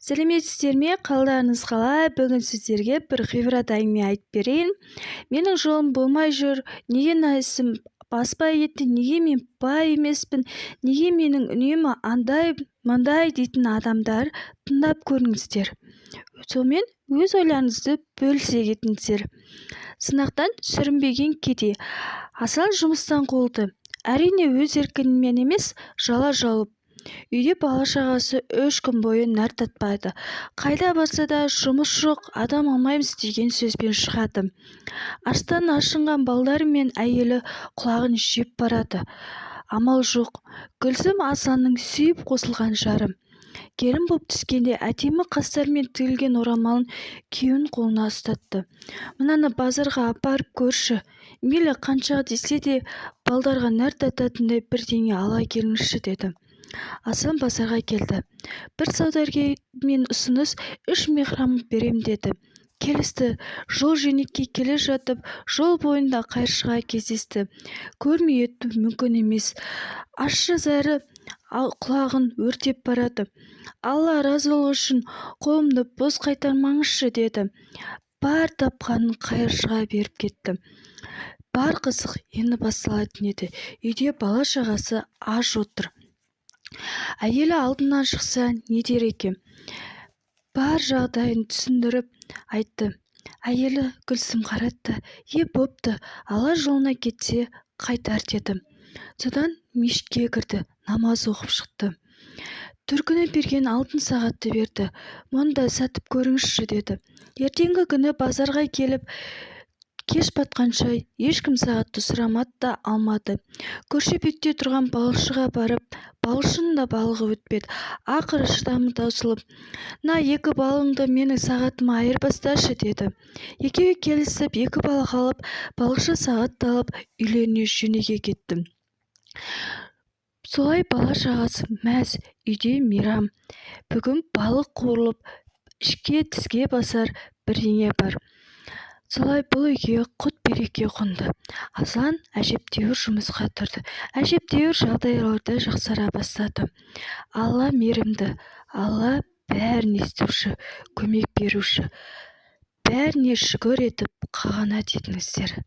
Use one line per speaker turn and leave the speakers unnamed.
Сәлеметсіздер ме? Қалдарыңыз қалай? Бүгін сіздерге бір ғибрат әңгіме айтып берейін. Менің жолым болмай жүр, неге ісім баспай кетті, неге мен бай емеспін, неге менің үнемі андай мындай дейтін адамдар тыңдап көріңіздер. Сонымен өз ойларыңызды бөлісе кетіңіздер. Сынақтан сүрінбеген кедей. Асан жұмыстан қуылды. Әрине өз еркімен емес, жала жауып. Үйде бала-шағасы 3 күн бойы нәр татпайды. Қайда барса да жұмыс жоқ, адам алмаймыз деген сөзбен шығады. Аштан ашынған балдары мен әйелі құлағын жеп барады. Амал жоқ. Гүлсім Асанның сүйіп қосылған жары. Келін боп түскенде әдемі қастармен тігілген орамалын күйеуінің қолына ұстатты. Мынаны базарға апарып көрші. Мейлі қанша десе де балдарға нәр тататындай бірдеңе ала келіңізші деді. Асан базарға келді. Бір саудагермен ұсыныс 3 мехрам берем деді. Келісті. Жол жөнекей келе жатып, жол бойында қайыршыға кездесті. Көрмей өту мүмкін емес. Ащы зәрі құлағын өртеп барады. Алла разылығы үшін қолымды бос қайтармаңызшы деді. Бар тапқанын қайыршыға беріп кетті. Бар қызық енді басталатын еді. Үйде бала-шағасы аш отыр. Әйелі алдынан шықса не дер екен? Бар жағдайын түсіндіріп айтты. Әйелі Гүлсім қаратты. Бопты, Алла жолына кетсе қайтар деді. Содан мешітке кірді, намаз оқып шықты. Түркіні берген алтын сағатты берді. Мұнда сатып көріңізші деді. Ертеңгі күні базарға келіп, кеш батқанша ешкім сағатты сұрамады да алмады. Көрші бетте тұрған балықшыға барып, балықшының да балығы өтпеді. Ақыры шыдамы таусылып, «На, 2 балыңды менің сағатыма айырбасташы» деді. Екеуі келісіп 2 балық алып, балықшы сағатты алып үйлеріне жөнеге кетті. Солай бала-шағасы мәз, үйде мейрам. Бүгін балық қуырылып, ішке тізге басар бірдеңе бар. Солай бұл үйге құт-береке қонды. Асан әжептәуір жұмысқа тұрды. Әжептәуір жағдайларда жақсара бастады. Алла мейірімді, Алла бәрін естуші, көмек беруші. Бәріне шүкір етіп қағанат етіңіздер.